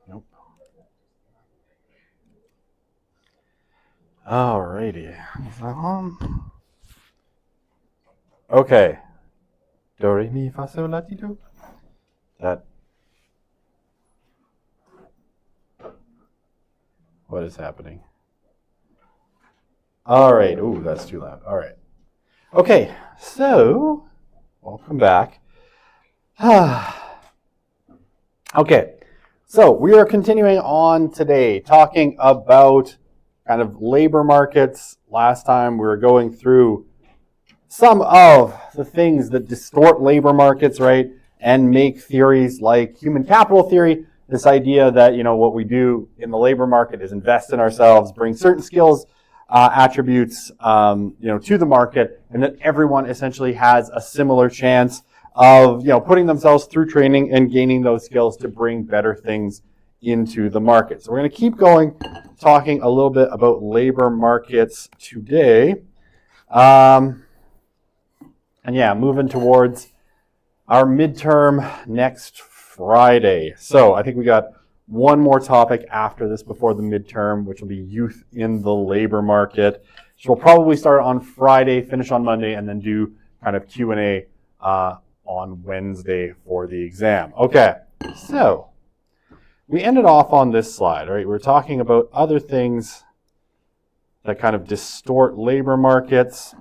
Nope. Alrighty. Is that on? Okay. Do, re, mi, fa, sol, la, ti, do. That. What is happening? All right. Ooh, that's too loud. All right. Okay. So, welcome back. Okay. So, we are continuing on today talking about kind of labor markets. Last time we were going through some of the things that distort labor markets, right? And make theories like human capital theory, this idea that, what we do in the labor market is invest in ourselves, bring certain skills, attributes, to the market, and that everyone essentially has a similar chance of, putting themselves through training and gaining those skills to bring better things into the market. So we're going to keep going, talking a little bit about labor markets today. And yeah, moving towards our midterm next Friday. So I think we got one more topic after this before the midterm, which will be youth in the labor market. So we'll probably start on Friday, finish on Monday, and then do kind of Q&A on Wednesday for the exam. Okay, so we ended off on this slide, right? We're talking about other things that kind of distort labor markets.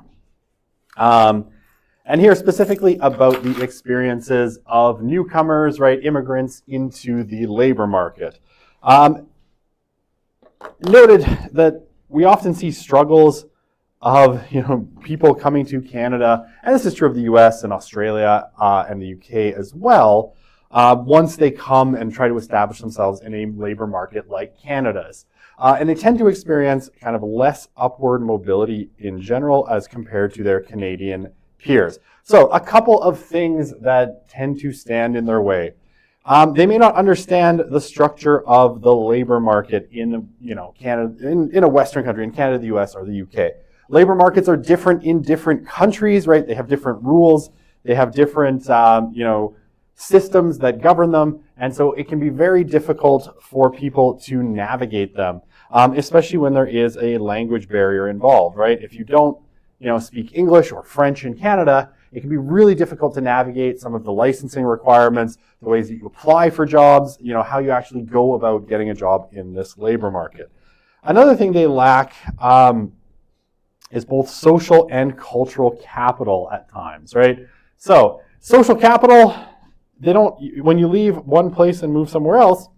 And here specifically about the experiences of newcomers, right, immigrants into the labor market. Noted that we often see struggles of, people coming to Canada, and this is true of the US and Australia and the UK as well, once they come and try to establish themselves in a labor market like Canada's. And they tend to experience kind of less upward mobility in general as compared to their Canadian peers. So a couple of things that tend to stand in their way. They may not understand the structure of the labor market in Canada, in a Western country, in Canada, the US, or the UK. Labor markets are different in different countries, right? They have different rules. They have different, systems that govern them. And so it can be very difficult for people to navigate them, especially when there is a language barrier involved, right? If you don't speak English or French in Canada, it can be really difficult to navigate some of the licensing requirements, the ways that you apply for jobs, how you actually go about getting a job in this labor market. Another thing they lack is both social and cultural capital at times, right? So social capital, when you leave one place and move somewhere else,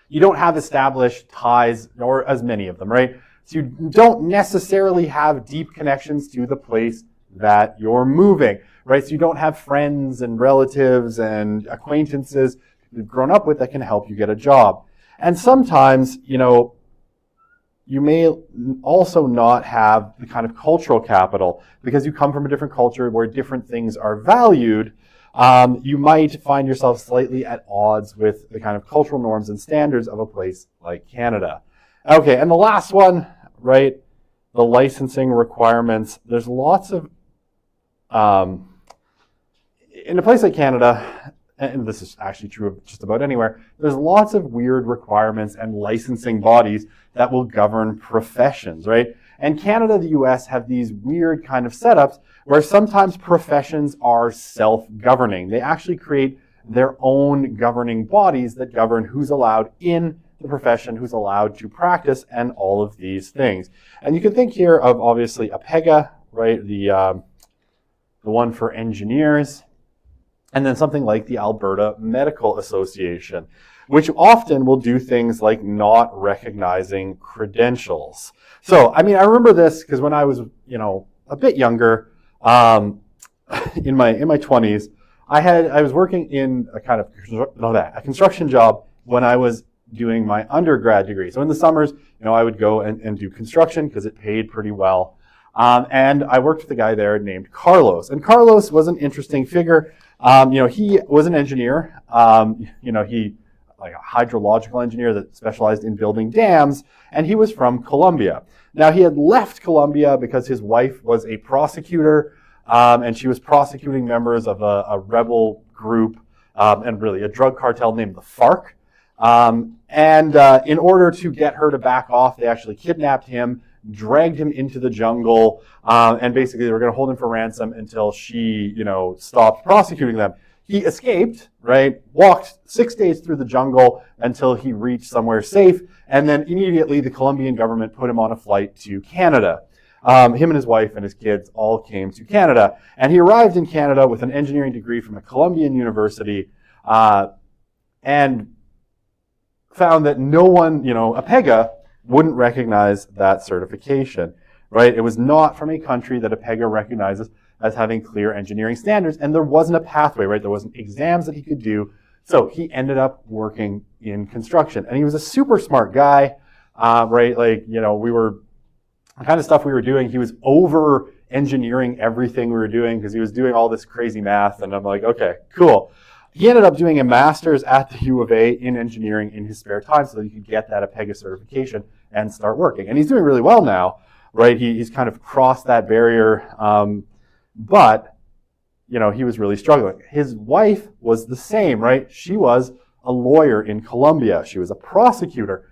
you don't have established ties, or as many of them, right? So you don't necessarily have deep connections to the place that you're moving, right? So you don't have friends and relatives and acquaintances you've grown up with that can help you get a job. And sometimes, you may also not have the kind of cultural capital because you come from a different culture where different things are valued. You might find yourself slightly at odds with the kind of cultural norms and standards of a place like Canada. Okay, and the last one, right, the licensing requirements. There's lots of, in a place like Canada, and this is actually true of just about anywhere, there's lots of weird requirements and licensing bodies that will govern professions, right? And Canada, the US have these weird kind of setups where sometimes professions are self-governing. They actually create their own governing bodies that govern who's allowed in the profession, who's allowed to practice, and all of these things. And you can think here of obviously APEGA, right? The one for engineers, and then something like the Alberta Medical Association, which often will do things like not recognizing credentials. So, I remember this because when I was, a bit younger, in my 20s, I was working in a kind of a construction job when I was doing my undergrad degree. So in the summers, I would go and do construction because it paid pretty well. And I worked with a guy there named Carlos. And Carlos was an interesting figure. He was an engineer. He like a hydrological engineer that specialized in building dams, and he was from Colombia. Now, he had left Colombia because his wife was a prosecutor, and she was prosecuting members of a rebel group, and really a drug cartel named the FARC. In order to get her to back off, they actually kidnapped him, dragged him into the jungle, and basically they were going to hold him for ransom until she, stopped prosecuting them. He escaped, right, walked 6 days through the jungle until he reached somewhere safe, and then immediately the Colombian government put him on a flight to Canada. Him and his wife and his kids all came to Canada, and he arrived in Canada with an engineering degree from a Colombian university, and found that no one, APEGA, wouldn't recognize that certification, right? It was not from a country that APEGA recognizes as having clear engineering standards, and there wasn't a pathway, right? There wasn't exams that he could do, so he ended up working in construction. And he was a super smart guy, right? The kind of stuff we were doing, he was over engineering everything we were doing because he was doing all this crazy math, and I'm like, okay, cool. He ended up doing a master's at the U of A in engineering in his spare time so that he could get that APEGA certification and start working. And he's doing really well now, right? He's kind of crossed that barrier, but he was really struggling. His wife was the same, right? She was a lawyer in Colombia. She was a prosecutor,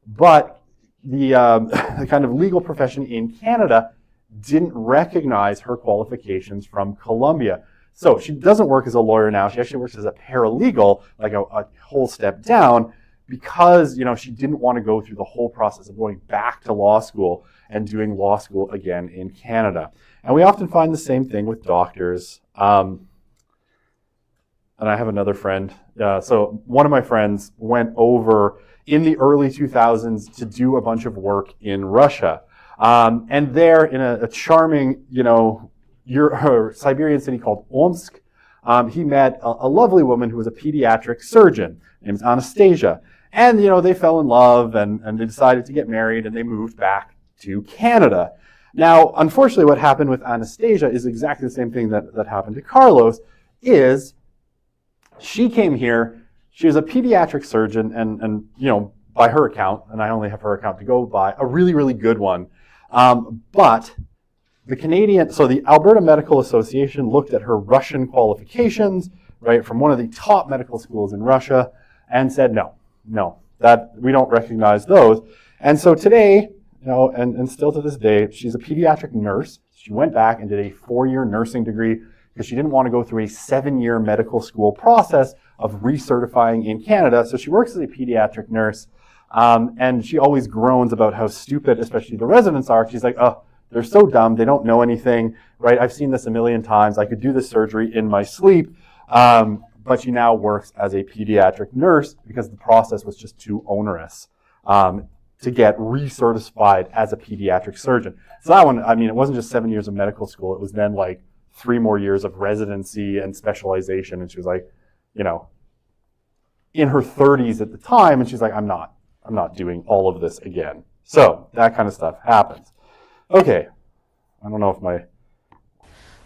but the kind of legal profession in Canada didn't recognize her qualifications from Colombia. So she doesn't work as a lawyer now. She actually works as a paralegal, like a whole step down, because she didn't want to go through the whole process of going back to law school and doing law school again in Canada. And we often find the same thing with doctors. And I have another friend. So one of my friends went over in the early 2000s to do a bunch of work in Russia. And there, in a charming, Siberian city called Omsk, he met a lovely woman who was a pediatric surgeon. Her name is Anastasia. And, they fell in love and they decided to get married and they moved back to Canada. Now, unfortunately, what happened with Anastasia is exactly the same thing that happened to Carlos, is she came here, she was a pediatric surgeon and by her account, and I only have her account to go by, a really, really good one. But the Alberta Medical Association looked at her Russian qualifications, right, from one of the top medical schools in Russia, and said, no, that we don't recognize those. And so today, and still to this day, she's a pediatric nurse. She went back and did a 4-year nursing degree because she didn't want to go through a 7-year medical school process of recertifying in Canada. So she works as a pediatric nurse, and she always groans about how stupid, especially the residents are. She's like, oh, they're so dumb. They don't know anything, right? I've seen this a million times. I could do this surgery in my sleep. But she now works as a pediatric nurse because the process was just too onerous to get recertified as a pediatric surgeon. So that one, it wasn't just 7 years of medical school. It was then like 3 more years of residency and specialization. And she was like, in her 30s at the time. And she's like, I'm not doing all of this again. So that kind of stuff happens. Okay, I don't know if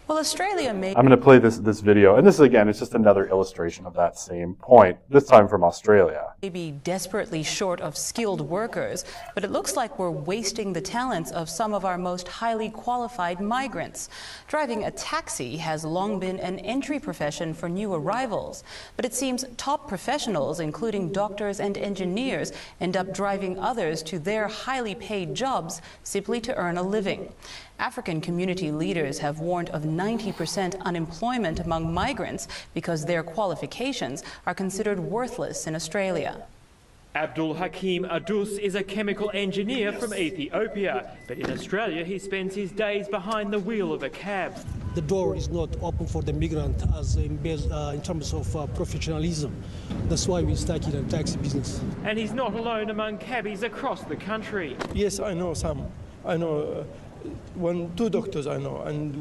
Well, Australia may... I'm going to play this video, and this, again, it's just another illustration of that same point, this time from Australia. May be desperately short of skilled workers, but it looks like we're wasting the talents of some of our most highly qualified migrants. Driving a taxi has long been an entry profession for new arrivals, but it seems top professionals, including doctors and engineers, end up driving others to their highly paid jobs simply to earn a living. African community leaders have warned of 90% unemployment among migrants because their qualifications are considered worthless in Australia. Abdul Hakim Adus is a chemical engineer from Ethiopia, but in Australia he spends his days behind the wheel of a cab. The door is not open for the migrant as in terms of professionalism. That's why we stuck in the taxi business. And he's not alone among cabbies across the country. Yes, I know some. I know two doctors I know, and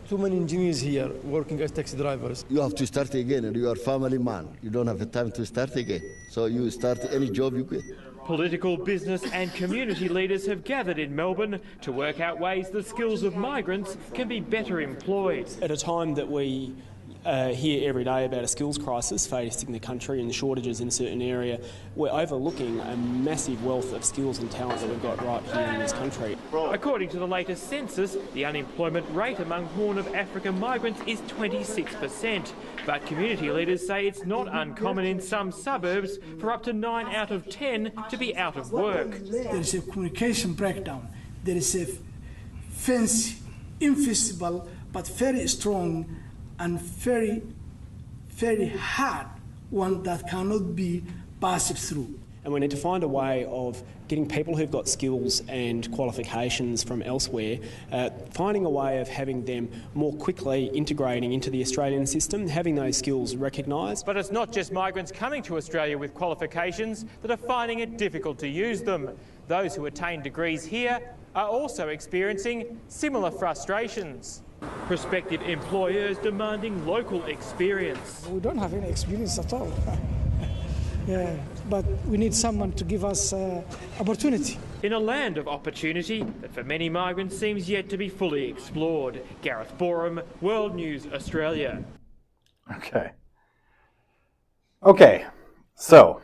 too many engineers here working as taxi drivers. You have to start again, and you are family man. You don't have the time to start again. So you start any job you get. Political, business and community leaders have gathered in Melbourne to work out ways the skills of migrants can be better employed. At a time that we hear every day about a skills crisis facing the country and the shortages in a certain area, we're overlooking a massive wealth of skills and talent that we've got right here in this country. According to the latest census, the unemployment rate among Horn of Africa migrants is 26%, but community leaders say it's not uncommon in some suburbs for up to 9 out of 10 to be out of work. There is a communication breakdown. There is a fence, invisible but very strong and very, very hard one that cannot be passed through. And we need to find a way of getting people who've got skills and qualifications from elsewhere, finding a way of having them more quickly integrating into the Australian system, having those skills recognised. But it's not just migrants coming to Australia with qualifications that are finding it difficult to use them. Those who attain degrees here are also experiencing similar frustrations. Prospective employers demanding local experience. We don't have any experience at all. Yeah, but we need someone to give us opportunity. In a land of opportunity that for many migrants seems yet to be fully explored. Gareth Borum, World News Australia. Okay, so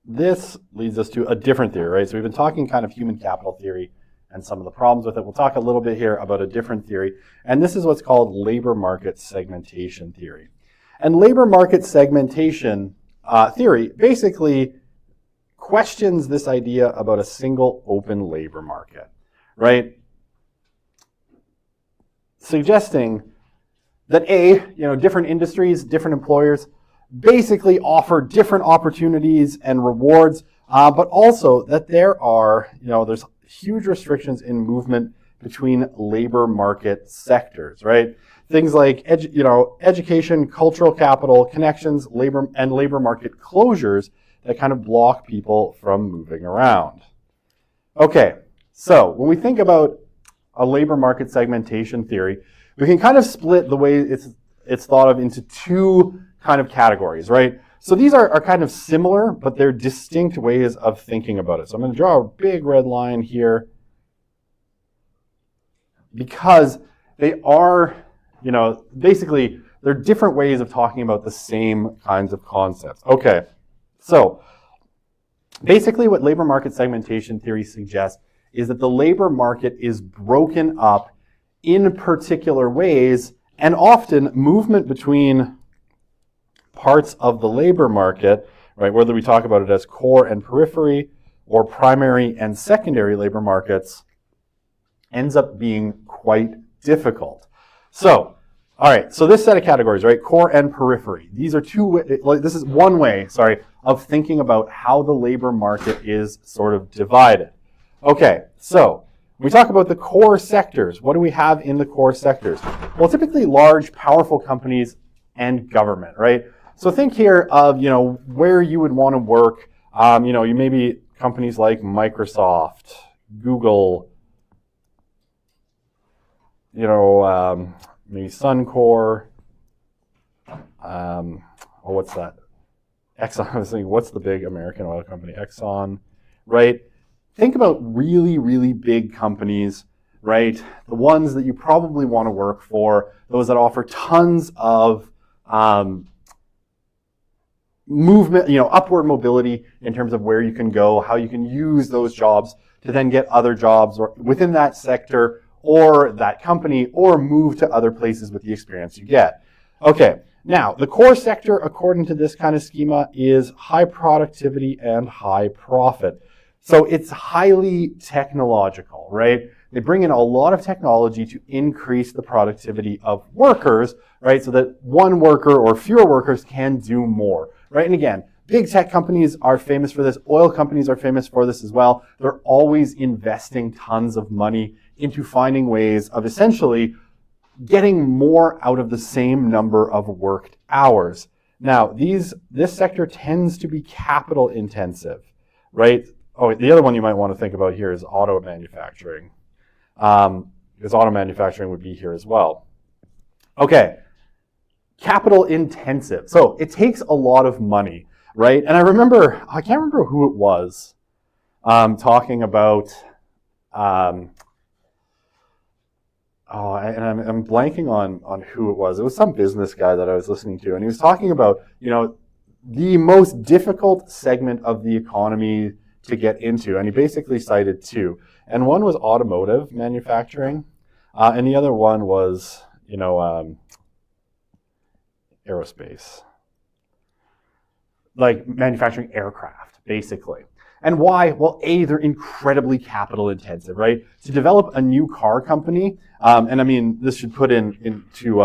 this leads us to a different theory, right? So we've been talking kind of human capital theory and some of the problems with it. We'll talk a little bit here about a different theory, and this is what's called labor market segmentation theory. And labor market segmentation theory basically questions this idea about a single open labor market, right? Suggesting that different industries, different employers basically offer different opportunities and rewards, but also that there's huge restrictions in movement between labor market sectors, right? Things like education, cultural capital, connections, labor market closures that kind of block people from moving around. Okay, so when we think about a labor market segmentation theory, we can kind of split the way it's thought of into two kind of categories, right? So these are kind of similar, but they're distinct ways of thinking about it. So I'm going to draw a big red line here because they are, basically they're different ways of talking about the same kinds of concepts. Okay, so basically what labor market segmentation theory suggests is that the labor market is broken up in particular ways, and often movement between parts of the labor market, right, whether we talk about it as core and periphery or primary and secondary labor markets, ends up being quite difficult. So, all right, so this set of categories, right, core and periphery, these are this is one way, of thinking about how the labor market is sort of divided. Okay, so when we talk about the core sectors, what do we have in the core sectors? Well, typically large, powerful companies and government, right? So think here of, where you would want to work. You maybe companies like Microsoft, Google, maybe Suncor. What's that? Exxon. I was thinking, what's the big American oil company? Exxon, right? Think about really, really big companies, right? The ones that you probably want to work for, those that offer tons of movement, upward mobility in terms of where you can go, how you can use those jobs to then get other jobs or within that sector or that company, or move to other places with the experience you get. Okay, now the core sector, according to this kind of schema, is high productivity and high profit. So it's highly technological, right? They bring in a lot of technology to increase the productivity of workers, right? So that one worker or fewer workers can do more, right? And again, big tech companies are famous for this. Oil companies are famous for this as well. They're always investing tons of money into finding ways of essentially getting more out of the same number of worked hours. Now, this sector tends to be capital intensive, right? oh, the other one you might want to think about here is auto manufacturing. Because auto manufacturing would be here as well. Okay, capital intensive. So it takes a lot of money, right? And I can't remember who it was talking about, I'm blanking on who it was. It was some business guy that I was listening to, and he was talking about, the most difficult segment of the economy to get into, and he basically cited two. And one was automotive manufacturing, and the other one was, aerospace. Like manufacturing aircraft, basically. And why? Well, A, they're incredibly capital intensive, right? To develop a new car company, and I mean, this should put into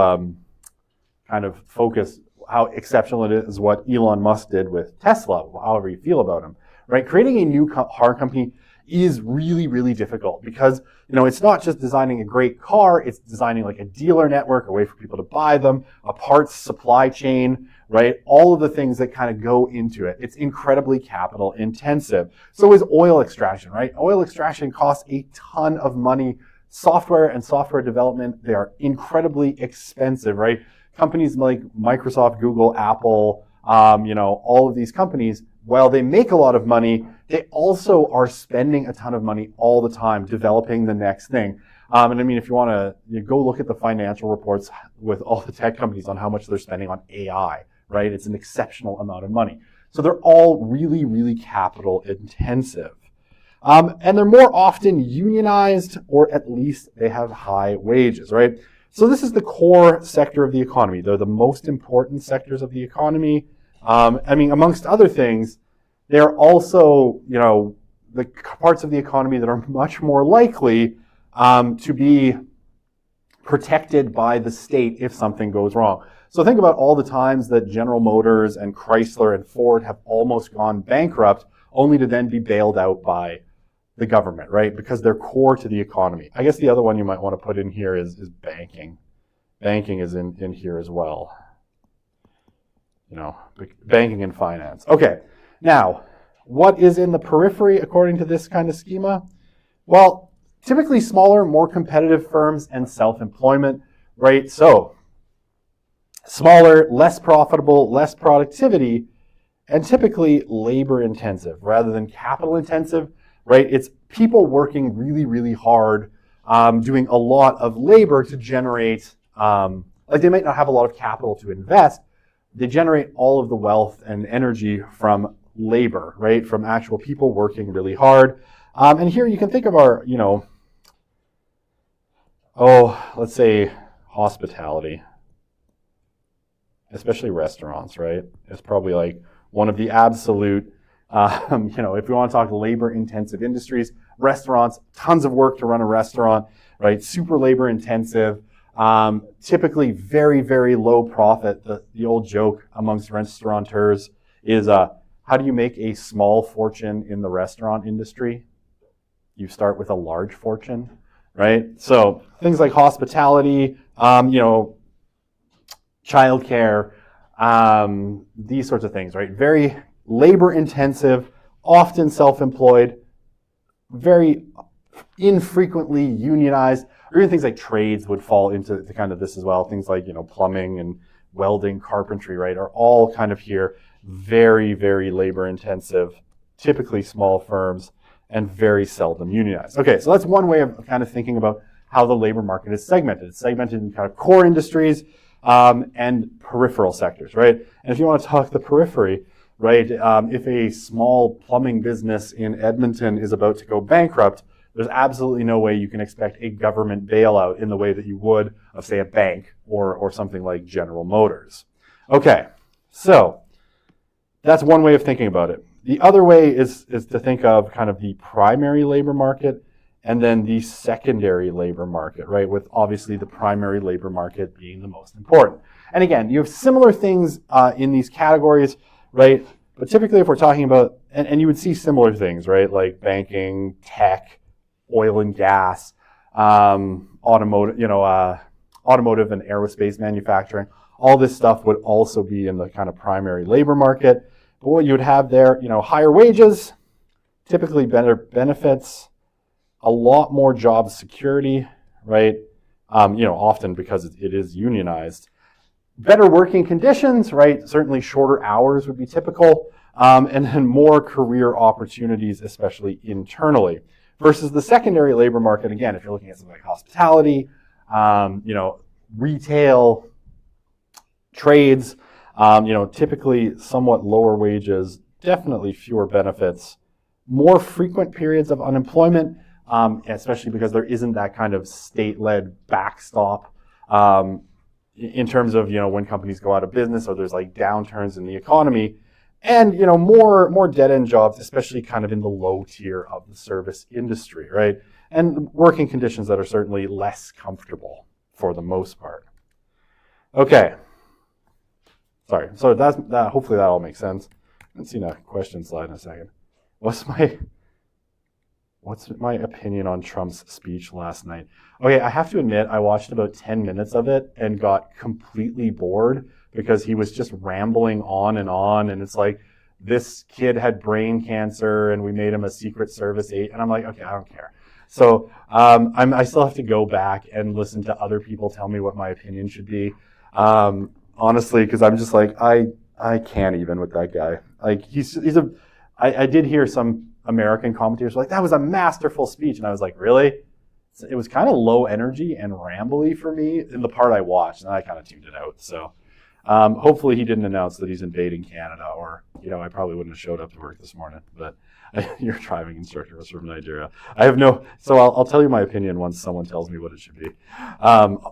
kind of focus how exceptional it is what Elon Musk did with Tesla, however you feel about him, right? Creating a new car company is really, really difficult because, it's not just designing a great car, it's designing like a dealer network, a way for people to buy them, a parts supply chain, right? All of the things that kind of go into it. It's incredibly capital intensive. So is oil extraction, right? Oil extraction costs a ton of money. Software and software development, they are incredibly expensive, right? Companies like Microsoft, Google, Apple, all of these companies, while they make a lot of money, they also are spending a ton of money all the time developing the next thing. And I mean, if you want to go look at the financial reports with all the tech companies on how much they're spending on AI, right? It's an exceptional amount of money. So they're all really, really capital intensive. And they're more often unionized, or at least they have high wages, right? So this is the core sector of the economy. They're the most important sectors of the economy. Amongst other things, they're also, the parts of the economy that are much more likely to be protected by the state if something goes wrong. So think about all the times that General Motors and Chrysler and Ford have almost gone bankrupt, only to then be bailed out by the government, right? Because they're core to the economy. I guess the other one you might want to put in here is banking. Banking is in here as well. Banking and finance. Okay, now, what is in the periphery according to this kind of schema? Well, typically smaller, more competitive firms and self-employment, right? So, smaller, less profitable, less productivity, and typically labor intensive rather than capital intensive, right? It's people working really, really hard, doing a lot of labor to generate, they might not have a lot of capital to invest. They generate all of the wealth and energy from labor, right? From actual people working really hard. And here you can think of our, let's say hospitality, especially restaurants, right? It's probably like one of the absolute, if we want to talk labor-intensive industries, restaurants, tons of work to run a restaurant, right? Super labor-intensive. Typically very, very low profit. The old joke amongst restaurateurs is, how do you make a small fortune in the restaurant industry? You start with a large fortune, right? So things like hospitality, childcare, these sorts of things, right? Very labor intensive, often self-employed, very infrequently unionized, or even things like trades would fall into the kind of this as well. Things like, plumbing and welding, carpentry, right, are all kind of here. Very, very labor intensive, typically small firms, and very seldom unionized. Okay, so that's one way of kind of thinking about how the labor market is segmented. It's segmented in kind of core industries and peripheral sectors, right? And if you want to talk the periphery, right, if a small plumbing business in Edmonton is about to go bankrupt, there's absolutely no way you can expect a government bailout in the way that you would of, say, a bank or something like General Motors. Okay, so that's one way of thinking about it. The other way is to think of kind of the primary labor market and then the secondary labor market, right? With obviously the primary labor market being the most important. And again, you have similar things in these categories, right? But typically if we're talking about, and you would see similar things, right? Like banking, tech, oil and gas, automotive and aerospace manufacturing. All this stuff would also be in the kind of primary labor market. But what you would have there, higher wages, typically better benefits, a lot more job security, right? Often because it is unionized. Better working conditions, right? Certainly shorter hours would be typical, and then more career opportunities, especially internally. Versus the secondary labor market, again, if you're looking at something like hospitality, retail, trades, typically somewhat lower wages, definitely fewer benefits, more frequent periods of unemployment, especially because there isn't that kind of state-led backstop in terms of, when companies go out of business or there's like downturns in the economy, and, more dead-end jobs, especially kind of in the low tier of the service industry, right? And working conditions that are certainly less comfortable for the most part. Okay. Sorry. So that. Hopefully that all makes sense. I haven't seen a question slide in a second. What's my opinion on Trump's speech last night? Okay, I have to admit, I watched about 10 minutes of it and got completely bored because he was just rambling on, and it's like, this kid had brain cancer and we made him a Secret Service agent, and I'm like, okay, I don't care. So I still have to go back and listen to other people tell me what my opinion should be, honestly, because I'm just like, I can't even with that guy. Like, I did hear some American commentators like, that was a masterful speech, and I was like, really? It was kind of low energy and rambly for me in the part I watched, and I kind of tuned it out. So hopefully he didn't announce that he's invading Canada, or I probably wouldn't have showed up to work this morning. But your driving instructor was from Nigeria. So I'll tell you my opinion once someone tells me what it should be.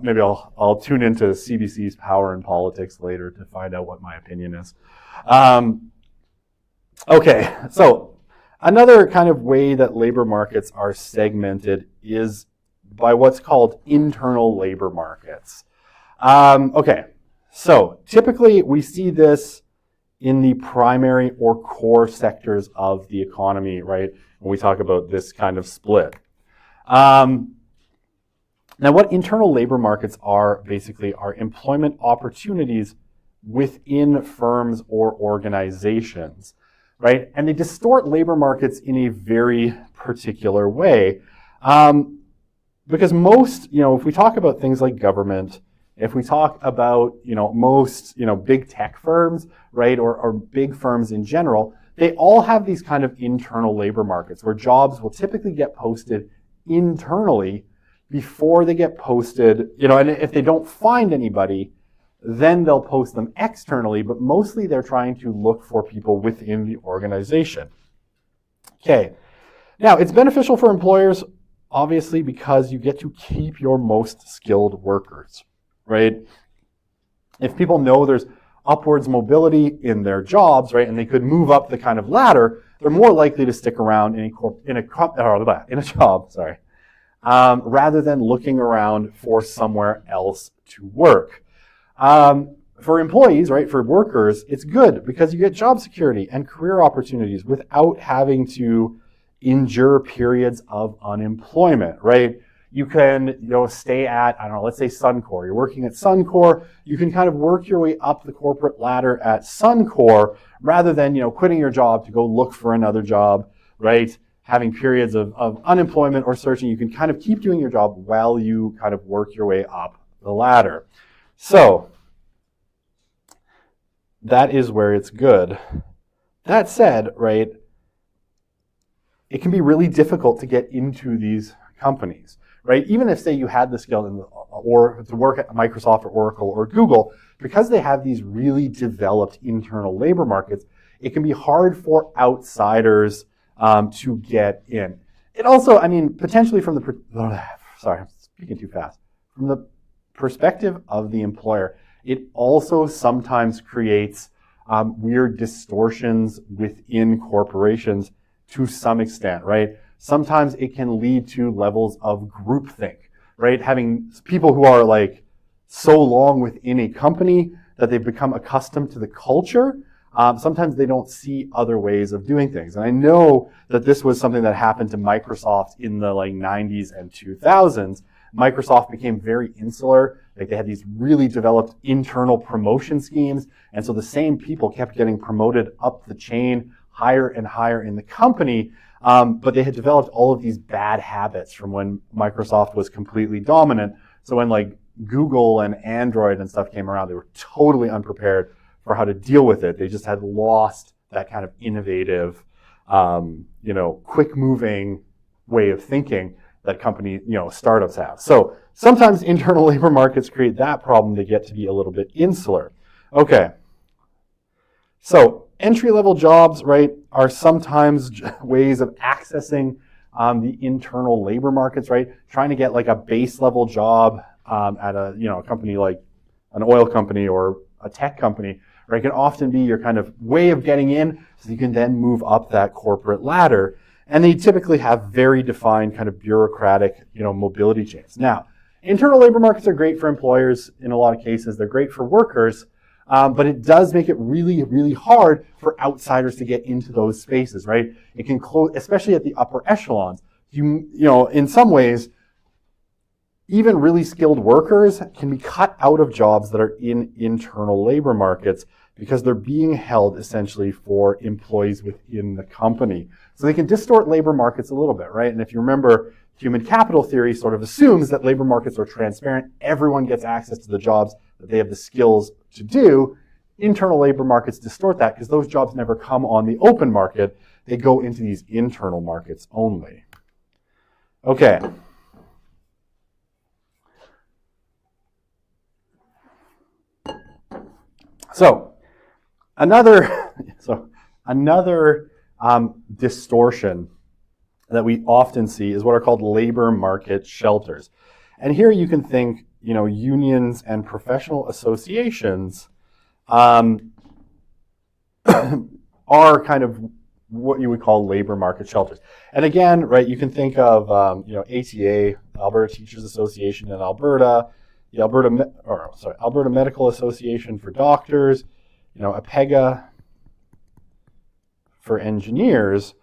Maybe I'll tune into CBC's Power and Politics later to find out what my opinion is. Okay, so another kind of way that labor markets are segmented is by what's called internal labor markets. Okay, so typically we see this in the primary or core sectors of the economy, right? When we talk about this kind of split. Now, what internal labor markets are basically are employment opportunities within firms or organizations, right? And they distort labor markets in a very particular way. Because most, if we talk about things like government, if we talk about, most, big tech firms, right, or big firms in general, they all have these kind of internal labor markets where jobs will typically get posted internally before they get posted, and if they don't find anybody, then they'll post them externally, but mostly they're trying to look for people within the organization. Okay, now it's beneficial for employers, obviously, because you get to keep your most skilled workers, right? If people know there's upwards mobility in their jobs, right, and they could move up the kind of ladder, they're more likely to stick around in a job, rather than looking around for somewhere else to work. For employees, right, for workers, it's good because you get job security and career opportunities without having to endure periods of unemployment, right? You can, stay at, let's say Suncor. You're working at Suncor. You can kind of work your way up the corporate ladder at Suncor rather than, quitting your job to go look for another job, right? Having periods of unemployment or searching. You can kind of keep doing your job while you kind of work your way up the ladder. So that is where it's good. That said, right, it can be really difficult to get into these companies, right? Even if, say, you had the skill or to work at Microsoft or Oracle or Google, because they have these really developed internal labor markets, it can be hard for outsiders to get in. It also, potentially from I'm speaking too fast. From the perspective of the employer, it also sometimes creates weird distortions within corporations to some extent, right? Sometimes it can lead to levels of groupthink, right? Having people who are like so long within a company that they've become accustomed to the culture, sometimes they don't see other ways of doing things. And I know that this was something that happened to Microsoft in the 90s and 2000s. Microsoft became very insular. Like, they had these really developed internal promotion schemes. And so the same people kept getting promoted up the chain, higher and higher in the company. But they had developed all of these bad habits from when Microsoft was completely dominant. So when like Google and Android and stuff came around, they were totally unprepared for how to deal with it. They just had lost that kind of innovative, quick-moving way of thinking that startups have. So sometimes internal labor markets create that problem. They get to be a little bit insular. Okay. So entry-level jobs, right, are sometimes ways of accessing the internal labor markets, right? Trying to get like a base-level job at a company like an oil company or a tech company, right, can often be your kind of way of getting in so you can then move up that corporate ladder. And they typically have very defined kind of bureaucratic, mobility chains. Now, internal labor markets are great for employers in a lot of cases. They're great for workers, but it does make it really, really hard for outsiders to get into those spaces, right? It can close, especially at the upper echelons. In some ways, even really skilled workers can be cut out of jobs that are in internal labor markets because they're being held essentially for employees within the company. So they can distort labor markets a little bit, right? And if you remember, human capital theory sort of assumes that labor markets are transparent. Everyone gets access to the jobs that they have the skills to do. Internal labor markets distort that because those jobs never come on the open market. They go into these internal markets only. Okay. So another distortion that we often see is what are called labor market shelters. And here you can think, unions and professional associations are kind of what you would call labor market shelters. And again, right, you can think of, ATA, Alberta Teachers Association in Alberta, the Alberta Medical Association for doctors, APEGA for engineers,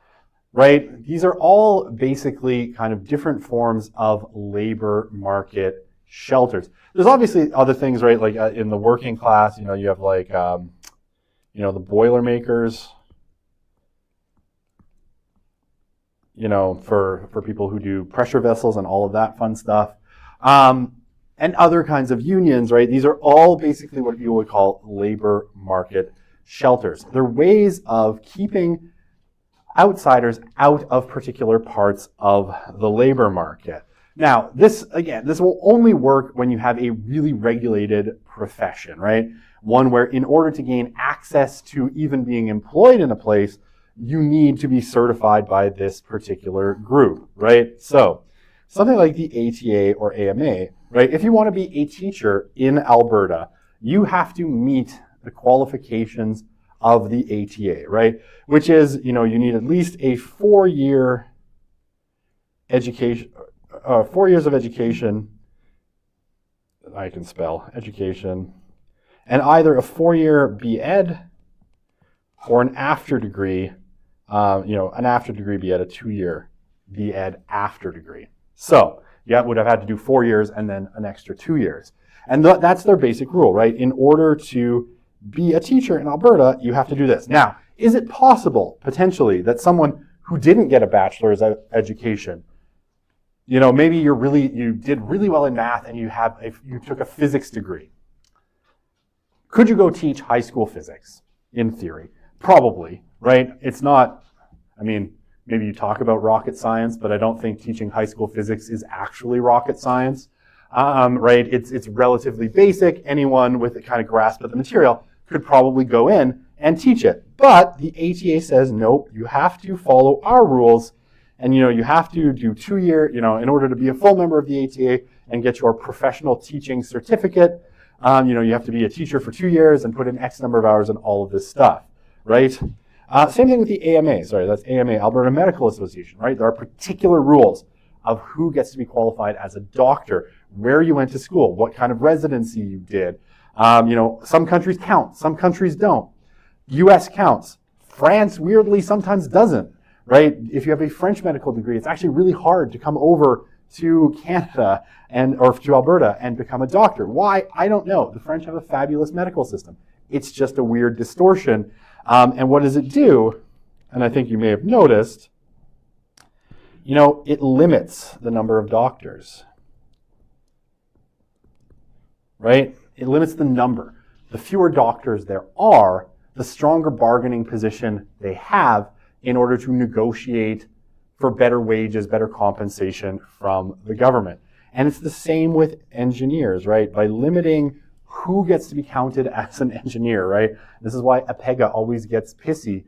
right? These are all basically kind of different forms of labor market shelters. There's obviously other things, right? Like in the working class, you have like, the Boilermakers, for people who do pressure vessels and all of that fun stuff. And other kinds of unions, right? These are all basically what you would call labor market shelters. They're ways of keeping outsiders out of particular parts of the labor market. Now, this will only work when you have a really regulated profession, right? One where in order to gain access to even being employed in a place, you need to be certified by this particular group, right? So, something like the ATA or AMA, right? If you want to be a teacher in Alberta, you have to meet the qualifications of the ATA, right? Which is, you need at least a 4-year education, 4 years of education. I can spell education, and either a 4-year B.Ed or an after degree, an after degree B.Ed, a 2-year B.Ed after degree. So you would have had to do 4 years and then an extra 2 years. And that's their basic rule, right? In order to be a teacher in Alberta, you have to do this. Now, is it possible, potentially, that someone who didn't get a bachelor's education, maybe you did really well in math and you took a physics degree. Could you go teach high school physics? In theory. Probably, right? It's not, maybe you talk about rocket science, but I don't think teaching high school physics is actually rocket science, right? It's relatively basic. Anyone with a kind of grasp of the material could probably go in and teach it. But the ATA says, nope, you have to follow our rules, and you have to do 2-year, in order to be a full member of the ATA and get your professional teaching certificate, you have to be a teacher for 2 years and put in X number of hours and all of this stuff, right? Same thing with the AMA, that's AMA, Alberta Medical Association, right? There are particular rules of who gets to be qualified as a doctor, where you went to school, what kind of residency you did. Some countries count, some countries don't. US counts. France, weirdly, sometimes doesn't, right? If you have a French medical degree, it's actually really hard to come over to Canada or to Alberta and become a doctor. Why? I don't know. The French have a fabulous medical system. It's just a weird distortion. And what does it do? And I think you may have noticed, it limits the number of doctors, right? It limits the number. The fewer doctors there are, the stronger bargaining position they have in order to negotiate for better wages, better compensation from the government. And it's the same with engineers, right? By limiting who gets to be counted as an engineer, right? This is why APEGA always gets pissy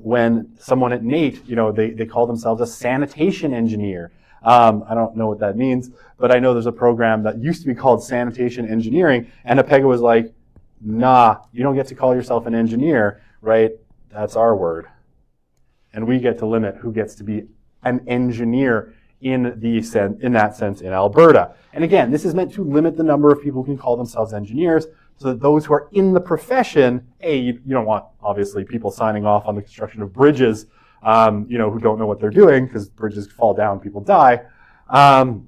when someone at NATE, they call themselves a sanitation engineer. I don't know what that means, but I know there's a program that used to be called sanitation engineering, and APEGA was like, nah, you don't get to call yourself an engineer, right? That's our word. And we get to limit who gets to be an engineer in that sense in Alberta. And again, this is meant to limit the number of people who can call themselves engineers, so that those who are in the profession, you don't want, obviously, people signing off on the construction of bridges, who don't know what they're doing, because bridges fall down, people die. But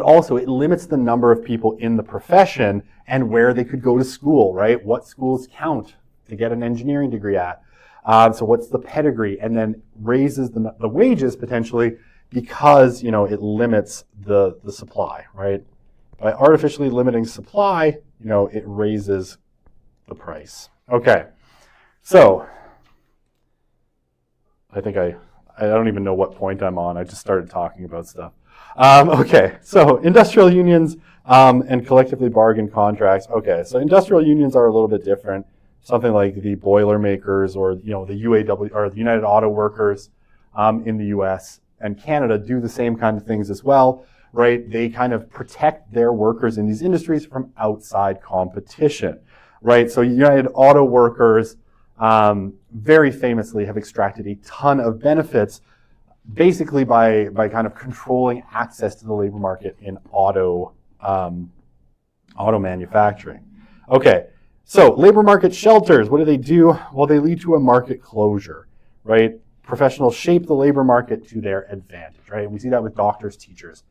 also, it limits the number of people in the profession and where they could go to school, right? What schools count to get an engineering degree at? So what's the pedigree? And then raises the wages, potentially, because, it limits the supply, right? By artificially limiting supply, it raises the price. Okay, so I think I don't even know what point I'm on. I just started talking about stuff. Okay, so industrial unions and collectively bargained contracts. Okay, so industrial unions are a little bit different. Something like the Boilermakers or the UAW or the United Auto Workers in the U.S. and Canada do the same kind of things as well, right? They kind of protect their workers in these industries from outside competition, right? So United Auto Workers very famously have extracted a ton of benefits basically by kind of controlling access to the labor market in auto manufacturing. Okay, so labor market shelters, what do? Well, they lead to a market closure, right? Professionals shape the labor market to their advantage, right? And we see that with doctors, teachers,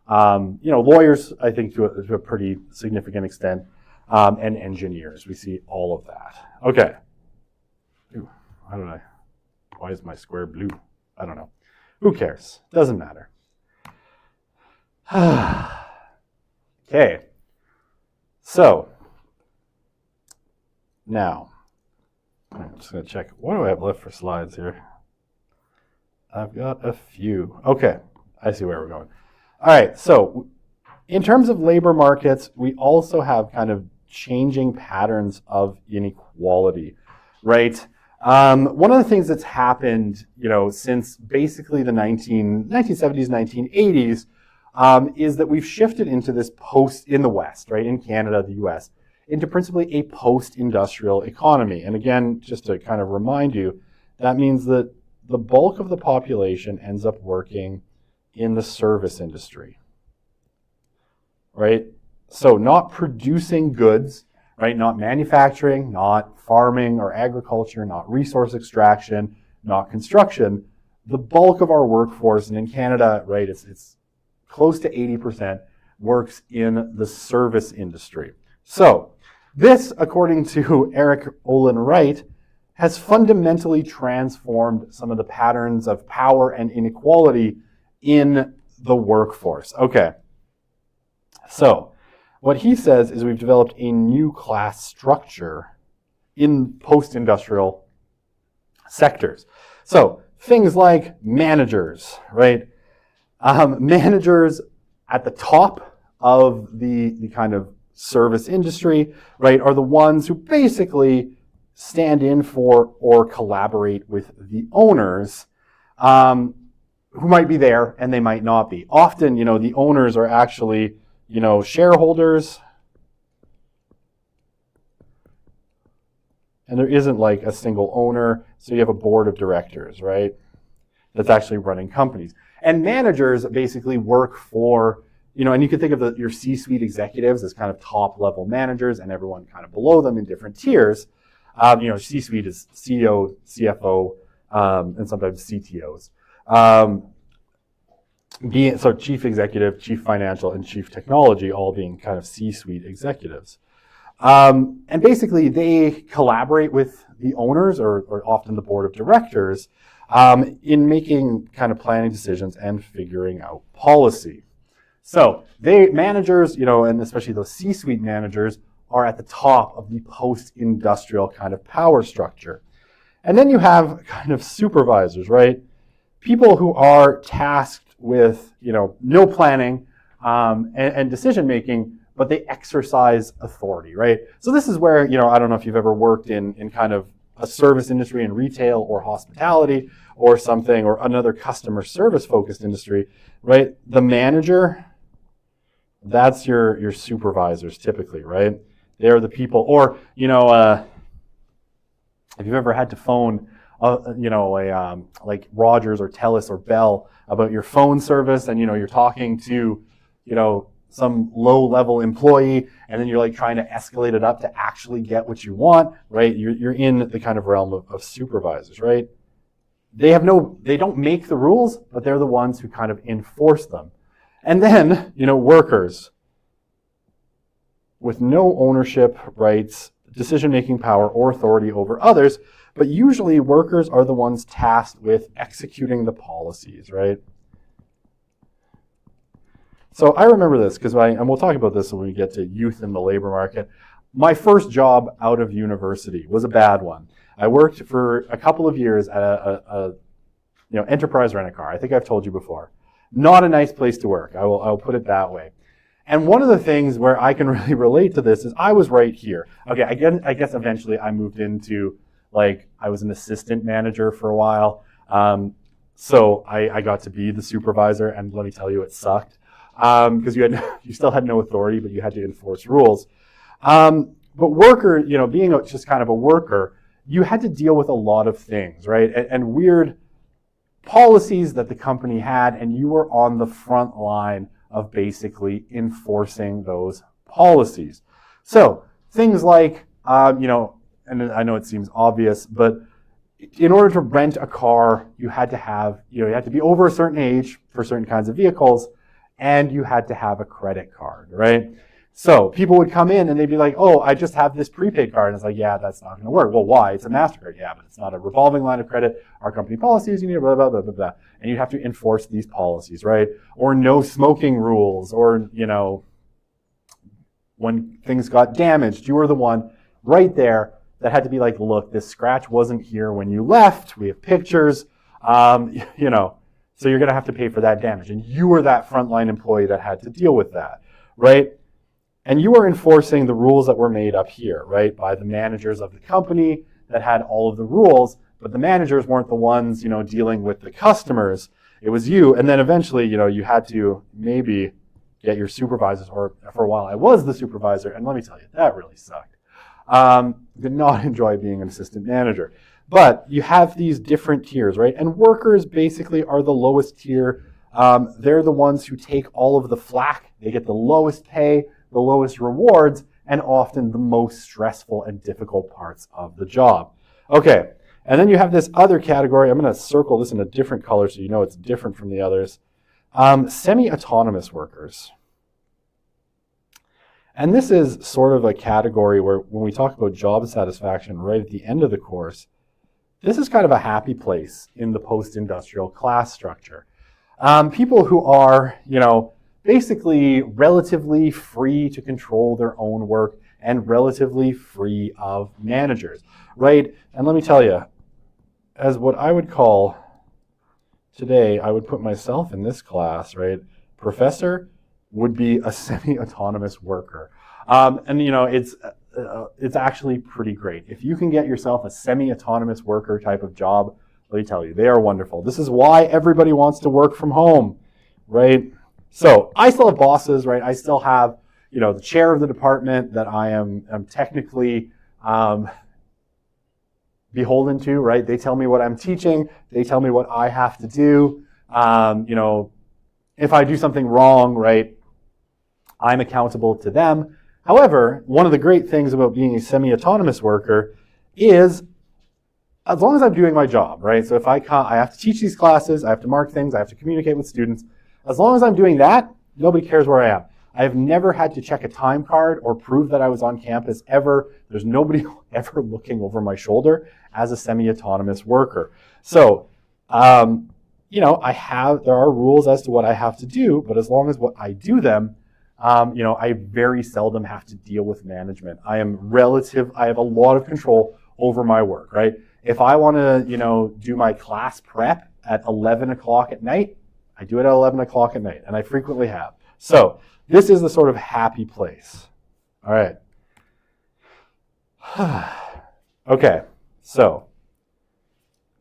lawyers, I think to a pretty significant extent, and engineers. We see all of that. Okay. Ooh, why is my square blue? I don't know. Who cares? Doesn't matter. Okay. So, now, I'm just going to check. What do I have left for slides here? I've got a few. Okay. I see where we're going. All right. So, in terms of labor markets, we also have kind of changing patterns of inequality, right? One of the things that's happened, since basically the 1970s, 1980s, is that we've shifted into this in the West, right, in Canada, the US, into principally a post-industrial economy. And again, just to kind of remind you, that means that the bulk of the population ends up working in the service industry, right? So not producing goods, right? Not manufacturing, not farming or agriculture, not resource extraction, not construction. The bulk of our workforce, and in Canada, right, it's close to 80% works in the service industry. So this, according to Eric Olin Wright, has fundamentally transformed some of the patterns of power and inequality in the workforce. Okay, so what he says is we've developed a new class structure in post-industrial sectors. So things like managers, right? Managers at the top of the kind of service industry, right, are the ones who basically stand in for or collaborate with the owners who might be there and they might not be. Often, the owners are actually shareholders, and there isn't like a single owner, so you have a board of directors, right, that's actually running companies. And managers basically work for, and you can think of your C-suite executives as kind of top-level managers and everyone kind of below them in different tiers. C-suite is CEO, CFO, and sometimes CTOs. So chief executive, chief financial, and chief technology all being kind of C-suite executives. And basically they collaborate with the owners or often the board of directors in making kind of planning decisions and figuring out policy. So managers, and especially those C-suite managers, are at the top of the post-industrial kind of power structure. And then you have kind of supervisors, right? People who are tasked with, no planning and decision making, but they exercise authority, right? So this is where, I don't know if you've ever worked in kind of a service industry in retail or hospitality or something, or another customer service focused industry, right? The manager, that's your supervisors typically, right? They're the people, or, if you've ever had to phone, like Rogers or TELUS or Bell about your phone service, and, you're talking to, some low-level employee, and then you're like trying to escalate it up to actually get what you want, right? You're in the kind of realm of supervisors, right? They don't make the rules, but they're the ones who kind of enforce them. And then, workers with no ownership rights, decision-making power, or authority over others, but usually workers are the ones tasked with executing the policies, right? So I remember this because and we'll talk about this when we get to youth in the labor market. My first job out of university was a bad one. I worked for a couple of years at a enterprise rent-a-car. I think I've told you before. Not a nice place to work. I'll put it that way. And one of the things where I can really relate to this is I was right here. Okay, I guess eventually I moved into, I was an assistant manager for a while. So I got to be the supervisor, and let me tell you, it sucked. Because you still had no authority, but you had to enforce rules. But worker, being just kind of a worker, you had to deal with a lot of things, right? And weird policies that the company had, and you were on the front line of basically enforcing those policies. So things like, and I know it seems obvious, but in order to rent a car, you had to have, you had to be over a certain age for certain kinds of vehicles, and you had to have a credit card, right? So people would come in and they'd be like, oh, I just have this prepaid card. And it's like, yeah, that's not going to work. Well, why? It's a MasterCard. Yeah, but it's not a revolving line of credit. Our company policies, you need blah, blah, blah, blah, blah. And you'd have to enforce these policies, right? Or no smoking rules, or, when things got damaged, you were the one right there that had to be like, look, this scratch wasn't here when you left. We have pictures, so you're going to have to pay for that damage. And you were that frontline employee that had to deal with that, right? And you were enforcing the rules that were made up here, right, by the managers of the company that had all of the rules, but the managers weren't the ones, dealing with the customers. It was you. And then eventually, you had to maybe get your supervisors, or for a while I was the supervisor, and let me tell you, that really sucked. Did not enjoy being an assistant manager. But you have these different tiers, right? And workers basically are the lowest tier. They're the ones who take all of the flack. They get the lowest pay, the lowest rewards, and often the most stressful and difficult parts of the job. Okay, and then you have this other category. I'm going to circle this in a different color so you know it's different from the others. Semi-autonomous workers. And this is sort of a category where when we talk about job satisfaction right at the end of the course, this is kind of a happy place in the post-industrial class structure. People who are, basically relatively free to control their own work and relatively free of managers, right? And let me tell you, as what I would call today, I would put myself in this class, right? Professor would be a semi-autonomous worker. It's actually pretty great. If you can get yourself a semi-autonomous worker type of job, let me tell you, they are wonderful. This is why everybody wants to work from home, right? So I still have bosses, right? I still have, the chair of the department that I am technically beholden to, right? They tell me what I'm teaching. They tell me what I have to do. If I do something wrong, right, I'm accountable to them. However, one of the great things about being a semi-autonomous worker is as long as I'm doing my job, right? So if I have to teach these classes, I have to mark things, I have to communicate with students. As long as I'm doing that, nobody cares where I am. I have never had to check a time card or prove that I was on campus ever. There's nobody ever looking over my shoulder as a semi-autonomous worker. So you know, there are rules as to what I have to do, but as long as what I do them, you know, I very seldom have to deal with management. I have a lot of control over my work, right? If I want to, you know, do my class prep at 11 o'clock at night, I do it at 11 o'clock at night, and I frequently have. So this is the sort of happy place. All right. Okay, so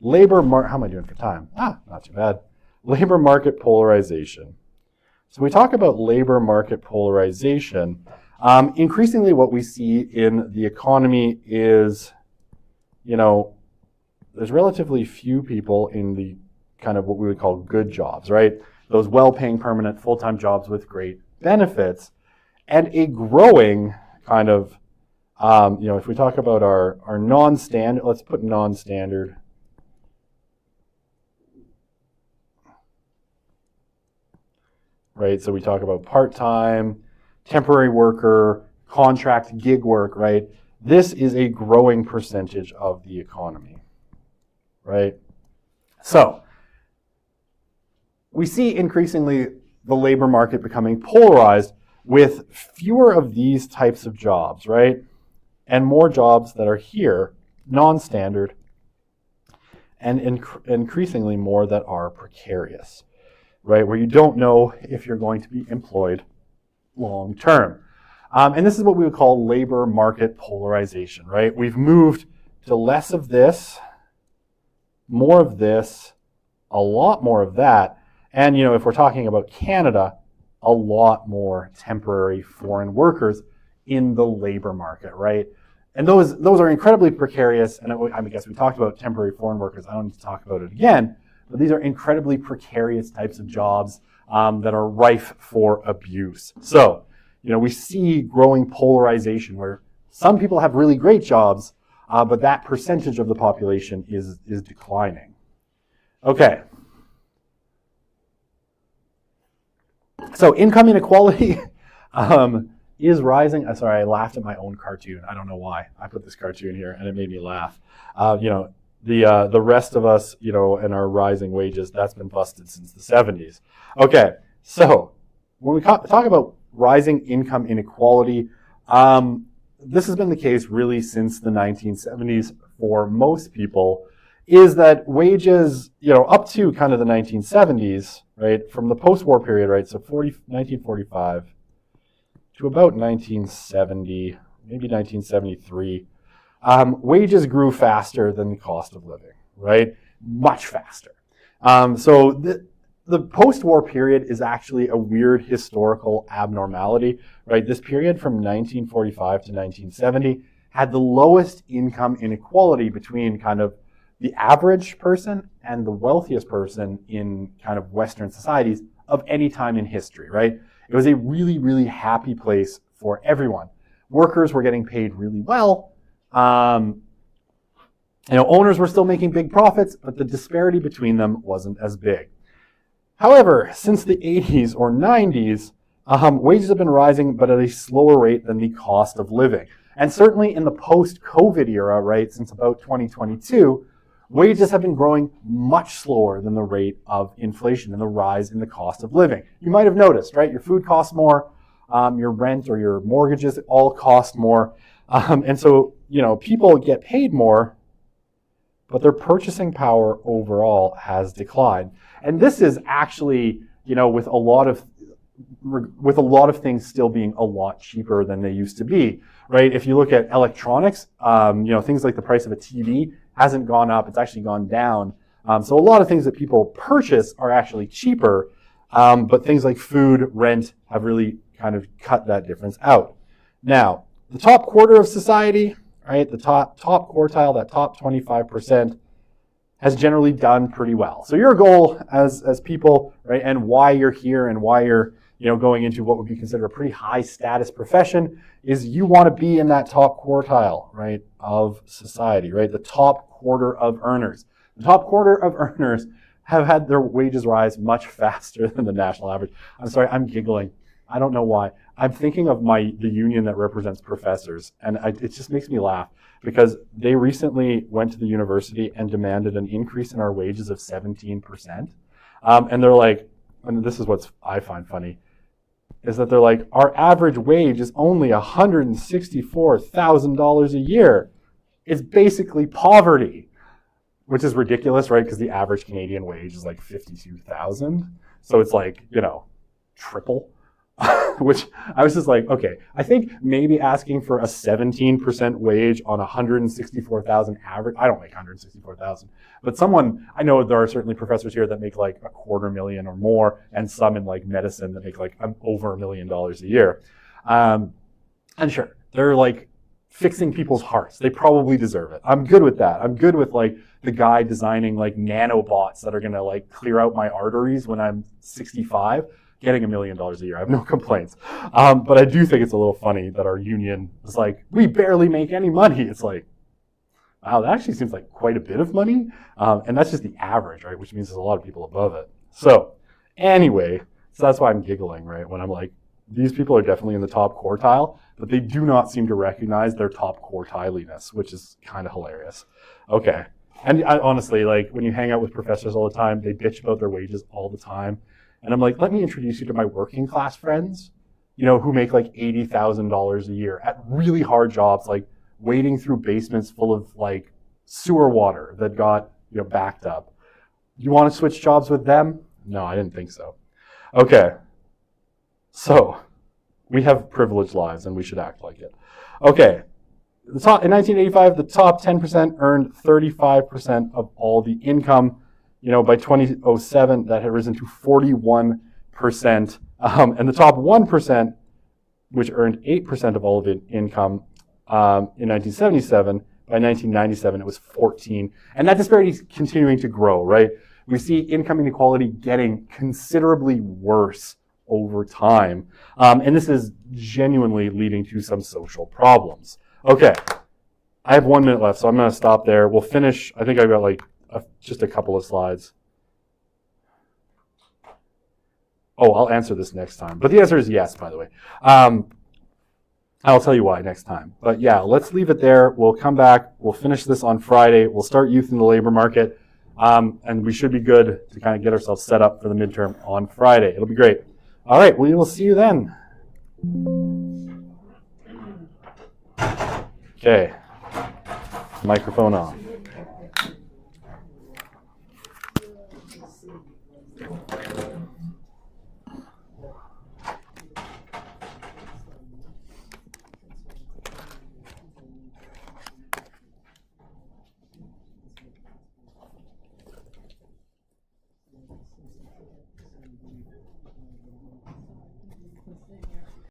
how am I doing for time? Not too bad. Labor market polarization. So we talk about labor market polarization. Increasingly what we see in the economy is, you know, there's relatively few people in the kind of what we would call good jobs, right? Those well-paying permanent full-time jobs with great benefits, and a growing kind of, you know, if we talk about our non-standard, let's put non-standard. Right, so we talk about part-time, temporary worker, contract, gig work, right? This is a growing percentage of the economy, right? So we see increasingly the labor market becoming polarized with fewer of these types of jobs, right? And more jobs that are here, non-standard, and increasingly more that are precarious, right? Where you don't know if you're going to be employed long term. And this is what we would call labor market polarization, right? We've moved to less of this, more of this, a lot more of that. And, you know, if we're talking about Canada, a lot more temporary foreign workers in the labor market, right? And those are incredibly precarious. And I guess we talked about temporary foreign workers. I don't need to talk about it again. But these are incredibly precarious types of jobs that are rife for abuse. So, you know, we see growing polarization where some people have really great jobs, but that percentage of the population is declining. Okay. So income inequality is rising. Sorry, I laughed at my own cartoon. I don't know why. I put this cartoon here and it made me laugh. You know, the rest of us, you know, and our rising wages, that's been busted since the 70s. Okay, so when we talk about rising income inequality, this has been the case really since the 1970s for most people, is that wages, you know, up to kind of the 1970s, right, from the post-war period, right, so 1945 to about 1970, maybe 1973, wages grew faster than the cost of living, right? Much faster. So the post-war period is actually a weird historical abnormality, right? This period from 1945 to 1970 had the lowest income inequality between kind of the average person and the wealthiest person in kind of Western societies of any time in history, right? It was a really, really happy place for everyone. Workers were getting paid really well. You know, owners were still making big profits, but the disparity between them wasn't as big. However, since the 80s or 90s, wages have been rising, but at a slower rate than the cost of living. And certainly in the post-COVID era, right, since about 2022, wages have been growing much slower than the rate of inflation and the rise in the cost of living. You might have noticed, right? Your food costs more, your rent or your mortgages all cost more. And so, you know, people get paid more, but their purchasing power overall has declined. And this is actually, you know, with a lot of things still being a lot cheaper than they used to be, right? If you look at electronics, you know, things like the price of a TV hasn't gone up, it's actually gone down. So a lot of things that people purchase are actually cheaper, but things like food, rent have really kind of cut that difference out. Now, the top quarter of society, right, the top quartile, that top 25%, has generally done pretty well. So your goal as people, right, and why you're here and why you're, you know, going into what would be considered a pretty high status profession is you want to be in that top quartile, right, of society, right, the top quarter of earners. The top quarter of earners have had their wages rise much faster than the national average. I'm sorry, I'm giggling. I don't know why. I'm thinking of the union that represents professors, and it just makes me laugh because they recently went to the university and demanded an increase in our wages of 17%. And they're like, and this is what I find funny, is that they're like, our average wage is only $164,000 a year. It's basically poverty, which is ridiculous, right? Because the average Canadian wage is like $52,000. So it's like, triple. Which I was just like, okay, I think maybe asking for a 17% wage on 164,000 average, I don't make 164,000, but I know there are certainly professors here that make like $250,000 or more, and some in like medicine that make like over $1 million a year. And sure, they're like fixing people's hearts. They probably deserve it. I'm good with that. I'm good with like the guy designing like nanobots that are gonna like clear out my arteries when I'm 65. Getting $1 million a year. I have no complaints. But I do think it's a little funny that our union is like, we barely make any money. It's like, wow, that actually seems like quite a bit of money. And that's just the average, right? Which means there's a lot of people above it. So anyway, that's why I'm giggling, right? When I'm like, these people are definitely in the top quartile, but they do not seem to recognize their top quartiliness, which is kind of hilarious. Okay. And honestly, like when you hang out with professors all the time, they bitch about their wages all the time. And I'm like, let me introduce you to my working class friends, who make like $80,000 a year at really hard jobs, like wading through basements full of like sewer water that got, backed up. You want to switch jobs with them? No, I didn't think so. Okay. So we have privileged lives and we should act like it. Okay. In 1985, the top 10% earned 35% of all the income. By 2007, that had risen to 41%. And the top 1%, which earned 8% of all of the income in 1977, by 1997, it was 14%. And that disparity is continuing to grow, right? We see income inequality getting considerably worse over time. And this is genuinely leading to some social problems. Okay, I have 1 minute left, so I'm going to stop there. We'll finish, I think I've got like just a couple of slides. Oh, I'll answer this next time. But the answer is yes, by the way. I'll tell you why next time. But yeah, let's leave it there. We'll come back. We'll finish this on Friday. We'll start youth in the labor market. And we should be good to kind of get ourselves set up for the midterm on Friday. It'll be great. All right, we will see you then. Okay. Microphone on.